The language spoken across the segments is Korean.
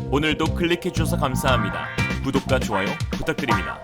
오늘도 클릭해주셔서 감사합니다. 구독과 좋아요 부탁드립니다.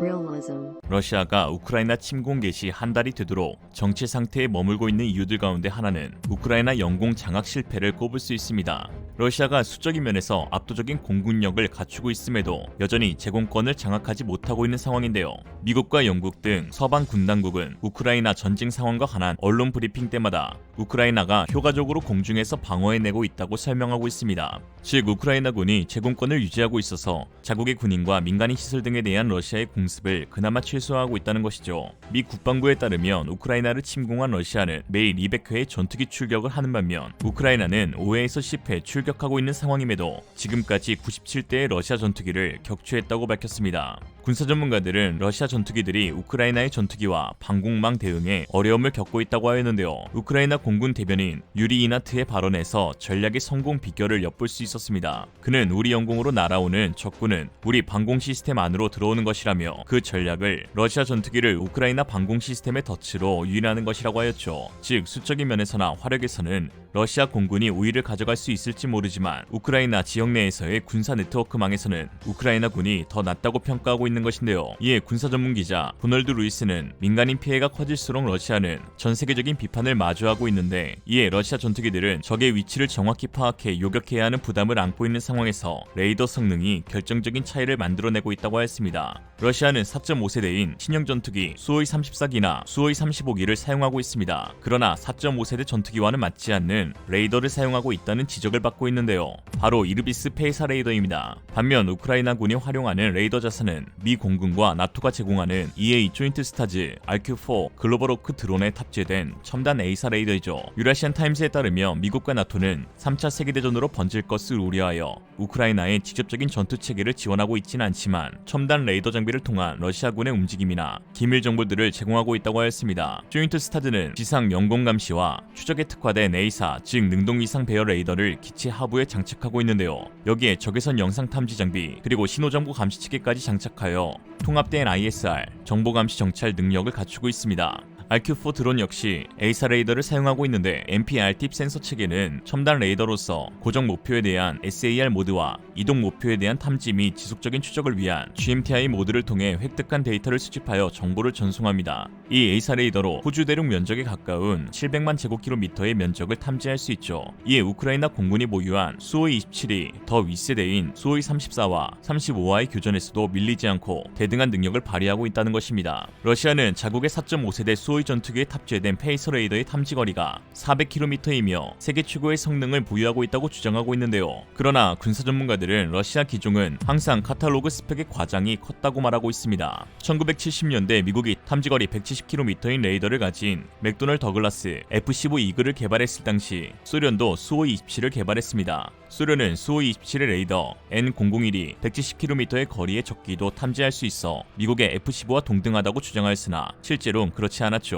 Realism. 러시아가 우크라이나 침공 개시 한 달이 되도록 정체 상태에 머물고 있는 이유들 가운데 하나는 우크라이나 영공 장악 실패를 꼽을 수 있습니다. 러시아가 수적인 면에서 압도적인 공군력을 갖추고 있음에도 여전히 제공권을 장악하지 못하고 있는 상황인데요. 미국과 영국 등 서방 군당국은 우크라이나 전쟁 상황과 관한 언론 브리핑 때마다 우크라이나가 효과적으로 공중에서 방어해내고 있다고 설명하고 있습니다. 즉 우크라이나군이 제공권을 유지하고 있어서 자국의 군인과 민간인 시설 등에 대한 러시아의 공습을 그나마 최소화하고 있다는 것이죠. 미 국방부에 따르면 우크라이나를 침공한 러시아는 매일 200회의 전투기 출격을 하는 반면 우크라이나는 5회에서 10회 출격하고 있는 상황임에도 지금까지 97대의 러시아 전투기를 격추했다고 밝혔습니다. 군사 전문가들은 러시아 전투기들이 우크라이나의 전투기와 방공망 대응에 어려움을 겪고 있다고 하였는데요. 우크라이나 공군 대변인 유리 이나트의 발언에서 전략의 성공 비결을 엿볼 수 있었습니다. 그는 우리 영공으로 날아오는 적군은 우리 방공 시스템 안으로 들어오는 것이라며 그 전략을 러시아 전투기를 우크라이나 방공 시스템의 덫으로 유인하는 것이라고 하였죠. 즉 수적인 면에서나 화력에서는 러시아 공군이 우위를 가져갈 수 있을지 모르지만 우크라이나 지역 내에서의 군사 네트워크망에서는 우크라이나 군이 더 낫다고 평가하고 있는 것인데요. 이에 군사 전문 기자 도널드 루이스는 민간인 피해가 커질수록 러시아는 전 세계적인 비판을 마주하고 있는데 이에 러시아 전투기들은 적의 위치를 정확히 파악해 요격해야 하는 부담을 안고 있는 상황에서 레이더 성능이 결정적인 차이를 만들어내고 있다고 했습니다. 러시아는 4.5세대인 신형 전투기 수호이 34기나 수호이 35기를 사용하고 있습니다. 그러나 4.5세대 전투기와는 맞지 않는 레이더를 사용하고 있다는 지적을 받고 있는데요. 바로 이르비스 페이사 레이더입니다. 반면 우크라이나군이 활용하는 레이더 자산은 미 공군과 나토가 제공하는 EA 조인트 스타즈 RQ4 글로벌워크 드론에 탑재된 첨단 A사 레이더이죠. 유라시안 타임스에 따르면 미국과 나토는 3차 세계대전으로 번질 것을 우려하여 우크라이나의 직접적인 전투 체계를 지원하고 있지는 않지만 첨단 레이더 장비를 통한 러시아군의 움직임이나 기밀 정보들을 제공하고 있다고 하였습니다. 조인트 스타즈는 지상 영공 감시와 추적에 특화된 A사 즉 능동 위상 배열 레이더를 기체 하부에 장착하고 있는데요. 여기에 적외선 영상 탐지 장비 그리고 신호정보 감시 체계까지 장착하여 통합된 ISR 정보 감시 정찰 능력을 갖추고 있습니다. RQ4 드론 역시 A사 레이더를 사용하고 있는데 MPRTIP 센서 체계는 첨단 레이더로서 고정 목표에 대한 SAR 모드와 이동 목표에 대한 탐지 및 지속적인 추적을 위한 GMTI 모드를 통해 획득한 데이터를 수집하여 정보를 전송합니다. 이 A사 레이더로 호주 대륙 면적에 가까운 700만 제곱킬로미터의 면적을 탐지할 수 있죠. 이에 우크라이나 공군이 보유한 수호이 27이 더 윗세대인 수호이 34와 35와의 교전에서도 밀리지 않고 대등한 능력을 발휘하고 있다는 것입니다. 러시아는 자국의 4.5세대 수호이 전투기에 탑재된 페이서 레이더의 탐지거리가 400km이며 세계 최고의 성능을 보유하고 있다고 주장하고 있는데요. 그러나 군사 전문가들은 러시아 기종은 항상 카탈로그 스펙의 과장이 컸다고 말하고 있습니다. 1970년대 미국이 탐지거리 170km인 레이더를 가진 맥도널 더글라스 F-15 이글을 개발했을 당시 소련도 수호이 27을 개발했습니다. 소련은 수호이 27의 레이더 N001이 170km의 거리의 적기도 탐지할 수 있어 미국의 F-15와 동등하다고 주장하였으나 실제로는 그렇지 않았죠.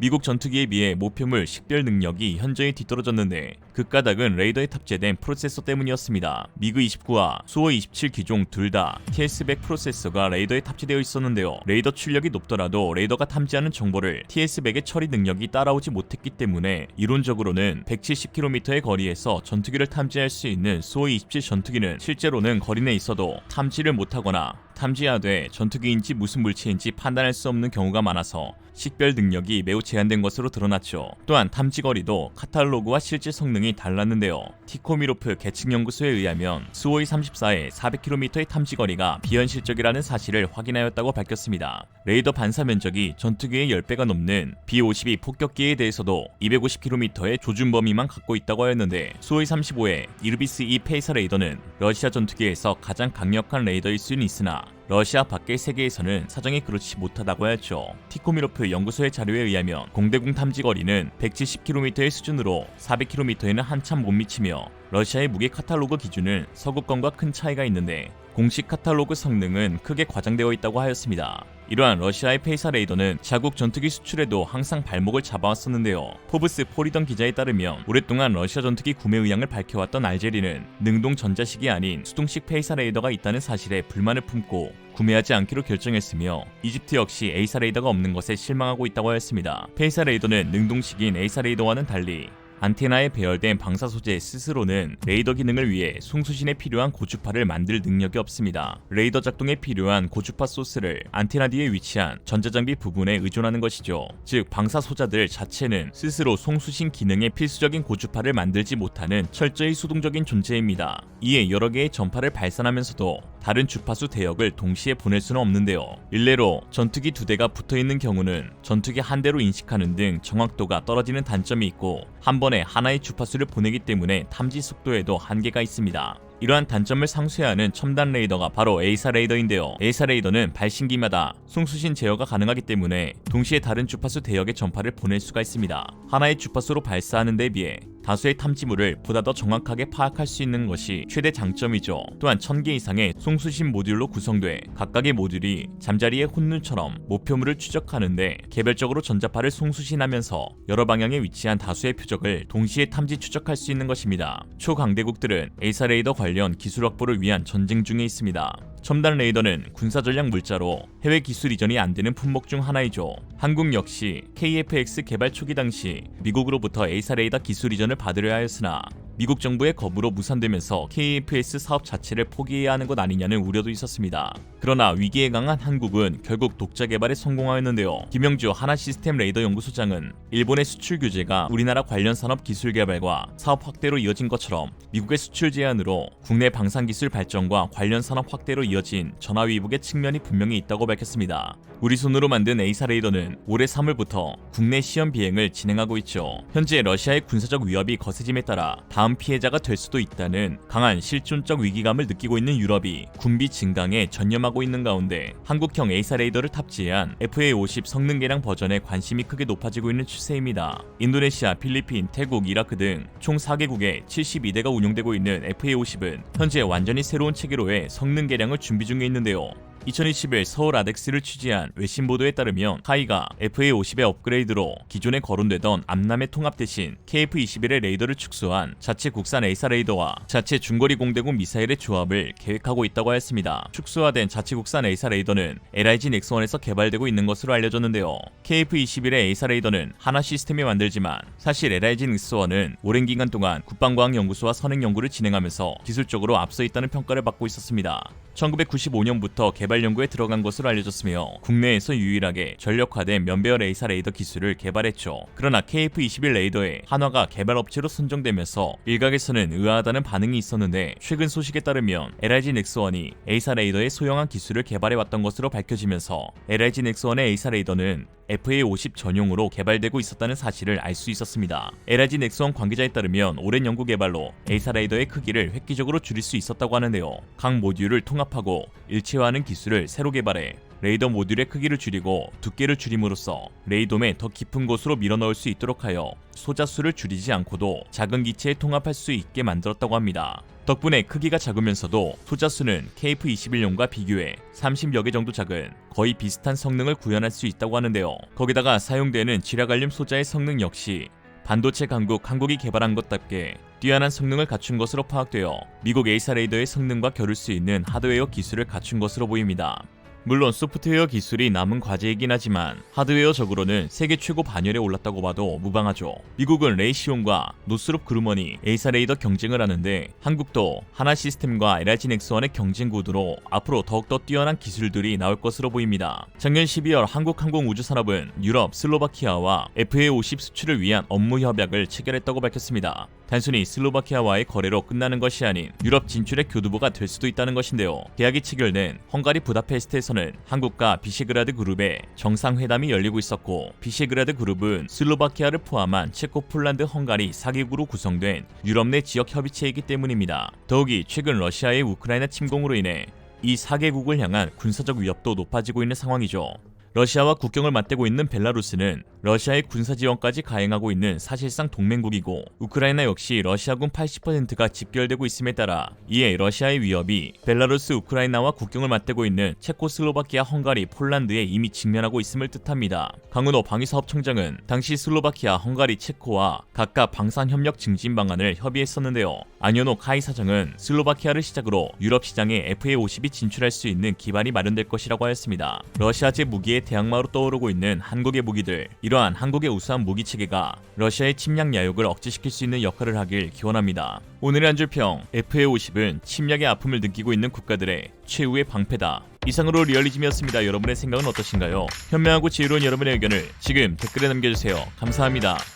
미국 전투기에 비해 목표물 식별 능력이 현저히 뒤떨어졌는데 그 까닭은 레이더에 탑재된 프로세서 때문이었습니다. 미그 29와 수호 27 기종 둘 다 TS100 프로세서가 레이더에 탑재되어 있었는데요. 레이더 출력이 높더라도 레이더가 탐지하는 정보를 TS100의 처리 능력이 따라오지 못했기 때문에 이론적으로는 170km의 거리에서 전투기를 탐지할 수 있는 수호 27 전투기는 실제로는 거리 내에 있어도 탐지를 못하거나 탐지하되 전투기인지 무슨 물체인지 판단할 수 없는 경우가 많아서 식별 능력이 매우 제한된 것으로 드러났죠. 또한 탐지거리도 카탈로그와 실제 성능이 달랐는데요. 티코미로프 계측연구소에 의하면 수호이 34의 400km의 탐지거리가 비현실적이라는 사실을 확인하였다고 밝혔습니다. 레이더 반사 면적이 전투기의 10배가 넘는 B-52 폭격기에 대해서도 250km의 조준 범위만 갖고 있다고 하였는데 수호이 35의 이르비스 E 페이사 레이더는 러시아 전투기에서 가장 강력한 레이더일 수는 있으나 러시아 밖의 세계에서는 사정이 그렇지 못하다고 하였죠. 티코미로프 연구소의 자료에 의하면 공대공 탐지거리는 170km의 수준으로 400km에는 한참 못 미치며 러시아의 무기 카탈로그 기준은 서구권과 큰 차이가 있는데 공식 카탈로그 성능은 크게 과장되어 있다고 하였습니다. 이러한 러시아의 페이사 레이더는 자국 전투기 수출에도 항상 발목을 잡아왔었는데요. 포브스 포리던 기자에 따르면 오랫동안 러시아 전투기 구매 의향을 밝혀왔던 알제리는 능동 전자식이 아닌 수동식 페이사 레이더가 있다는 사실에 불만을 품고 구매하지 않기로 결정했으며 이집트 역시 A사 레이더가 없는 것에 실망하고 있다고 하였습니다. 페이사 레이더는 능동식인 A사 레이더와는 달리 안테나에 배열된 방사 소재 스스로는 레이더 기능을 위해 송수신에 필요한 고주파를 만들 능력이 없습니다. 레이더 작동에 필요한 고주파 소스를 안테나 뒤에 위치한 전자장비 부분에 의존하는 것이죠. 즉 방사 소자들 자체는 스스로 송수신 기능에 필수적인 고주파를 만들지 못하는 철저히 수동적인 존재입니다. 이에 여러 개의 전파를 발산하면서도 다른 주파수 대역을 동시에 보낼 수는 없는데요. 일례로 전투기 2대가 붙어있는 경우는 전투기 한 대로 인식하는 등 정확도가 떨어지는 단점이 있고 한 번에 하나의 주파수를 보내기 때문에 탐지 속도에도 한계가 있습니다. 이러한 단점을 상쇄하는 첨단 레이더가 바로 에이사 레이더인데요. 에이사 레이더는 발신기마다 송수신 제어가 가능하기 때문에 동시에 다른 주파수 대역의 전파를 보낼 수가 있습니다. 하나의 주파수로 발사하는 데 비해 다수의 탐지물을 보다 더 정확하게 파악할 수 있는 것이 최대 장점이죠. 또한 1000개 이상의 송수신 모듈로 구성돼 각각의 모듈이 잠자리의 혼눈처럼 목표물을 추적하는데 개별적으로 전자파를 송수신하면서 여러 방향에 위치한 다수의 표적을 동시에 탐지 추적할 수 있는 것입니다. 초강대국들은 에이사 레이더 관련 기술 확보를 위한 전쟁 중에 있습니다. 첨단 레이더는 군사전략 물자로 해외 기술 이전이 안 되는 품목 중 하나이죠. 한국 역시 KF-X 개발 초기 당시 미국으로부터 에이사 레이더 기술 이전을 받으려 하였으나 미국 정부의 거부로 무산되면서 KF-S 사업 자체를 포기해야 하는 것 아니냐는 우려도 있었습니다. 그러나 위기에 강한 한국은 결국 독자 개발에 성공하였는데요. 김영주 하나시스템 레이더 연구소장은 일본의 수출 규제가 우리나라 관련 산업 기술 개발과 사업 확대로 이어진 것처럼 미국의 수출 제한으로 국내 방산 기술 발전과 관련 산업 확대로 이어진 전화위복의 측면이 분명히 있다고 밝혔습니다. 우리 손으로 만든 에이사 레이더는 올해 3월부터 국내 시험 비행을 진행하고 있죠. 현재 러시아의 군사적 위협이 거세짐에 따라 다음 피해자가 될 수도 있다는 강한 실존적 위기감을 느끼고 있는 유럽이 군비 증강에 전념하고 있는 가운데 한국형 에이사 레이더를 탑재한 FA-50 성능 개량 버전에 관심이 크게 높아지고 있는 추세입니다. 인도네시아, 필리핀, 태국, 이라크 등 총 4개국에 72대가 운용되고 있는 FA-50은 현재 완전히 새로운 체계로의 성능 개량을 준비 중에 있는데요. 2021 서울 아덱스를 취재한 외신 보도에 따르면 카이가 FA-50의 업그레이드로 기존에 거론되던 암남의 통합 대신 KF-21의 레이더를 축소한 자체 국산 에이사 레이더와 자체 중거리 공대공 미사일의 조합을 계획하고 있다고 하였습니다. 축소화된 자체 국산 에이사 레이더는 LIG 넥스원에서 개발되고 있는 것으로 알려졌는데요. KF-21의 에이사 레이더는 하나 시스템이 만들지만 사실 LIG 넥스원은 오랜 기간 동안 국방과학연구소와 선행 연구를 진행하면서 기술적으로 앞서 있다는 평가를 받고 있었습니다. 1995년부터 개발 연구에 들어간 것으로 알려졌으며 국내에서 유일하게 전력화된 면배열 에이사 레이더 기술을 개발했죠. 그러나 KF-21 레이더에 한화가 개발 업체로 선정되면서 일각에서는 의아하다는 반응이 있었는데 최근 소식에 따르면 LIG 넥스원이 에이사 레이더의 소형한 기술을 개발해왔던 것으로 밝혀지면서 LIG 넥스원의 에이사 레이더는 FA-50 전용으로 개발되고 있었다는 사실을 알 수 있었습니다. LIG 넥스원 관계자에 따르면 오랜 연구 개발로 에이사 레이더의 크기를 획기적으로 줄일 수 있었다고 하는데요. 각 모듈을 통합하고 일체화하는 기술을 새로 개발해 레이더 모듈의 크기를 줄이고 두께를 줄임으로써 레이돔에 더 깊은 곳으로 밀어넣을 수 있도록 하여 소자 수를 줄이지 않고도 작은 기체에 통합할 수 있게 만들었다고 합니다. 덕분에 크기가 작으면서도 소자 수는 KF-21용과 비교해 30여 개 정도 작은 거의 비슷한 성능을 구현할 수 있다고 하는데요. 거기다가 사용되는 지라갈륨 소자의 성능 역시 반도체 강국 한국이 개발한 것답게 뛰어난 성능을 갖춘 것으로 파악되어 미국 에이사 레이더의 성능과 겨룰 수 있는 하드웨어 기술을 갖춘 것으로 보입니다. 물론 소프트웨어 기술이 남은 과제이긴 하지만 하드웨어적으로는 세계 최고 반열에 올랐다고 봐도 무방하죠. 미국은 레이시온과 노스롭 그루먼이 에이사 레이더 경쟁을 하는데 한국도 하나 시스템과 LIG 넥스원의 경쟁 구도로 앞으로 더욱더 뛰어난 기술들이 나올 것으로 보입니다. 작년 12월 한국항공우주산업은 유럽 슬로바키아와 FA-50 수출을 위한 업무 협약을 체결했다고 밝혔습니다. 단순히 슬로바키아와의 거래로 끝나는 것이 아닌 유럽 진출의 교두보가 될 수도 있다는 것인데요. 계약이 체결된 헝가리 부다페스트에서는 한국과 비셰그라드 그룹의 정상회담이 열리고 있었고 비셰그라드 그룹은 슬로바키아를 포함한 체코, 폴란드, 헝가리 4개국으로 구성된 유럽 내 지역 협의체이기 때문입니다. 더욱이 최근 러시아의 우크라이나 침공으로 인해 이 4개국을 향한 군사적 위협도 높아지고 있는 상황이죠. 러시아와 국경을 맞대고 있는 벨라루스는 러시아의 군사 지원까지 가행하고 있는 사실상 동맹국이고 우크라이나 역시 러시아군 80%가 집결되고 있음에 따라 이에 러시아의 위협이 벨라루스, 우크라이나와 국경을 맞대고 있는 체코슬로바키아, 헝가리, 폴란드에 이미 직면하고 있음을 뜻합니다. 강은호 방위사업청장은 당시 슬로바키아, 헝가리, 체코와 각각 방산협력 증진 방안을 협의했었는데요. 안현호 카이 사장은 슬로바키아를 시작으로 유럽 시장에 FA-50이 진출할 수 있는 기반이 마련될 것이라고 하였습니다. 러시아제 무기의 세계의 대항마로 떠오르고 있는 한국의 무기들, 이러한 한국의 우수한 무기 체계가 러시아의 침략 야욕을 억제시킬 수 있는 역할을 하길 기원합니다. 오늘의 한 줄 평, FA50은 침략의 아픔을 느끼고 있는 국가들의 최후의 방패다. 이상으로 리얼리즘이었습니다. 여러분의 생각은 어떠신가요? 현명하고 지혜로운 여러분의 의견을 지금 댓글에 남겨주세요. 감사합니다.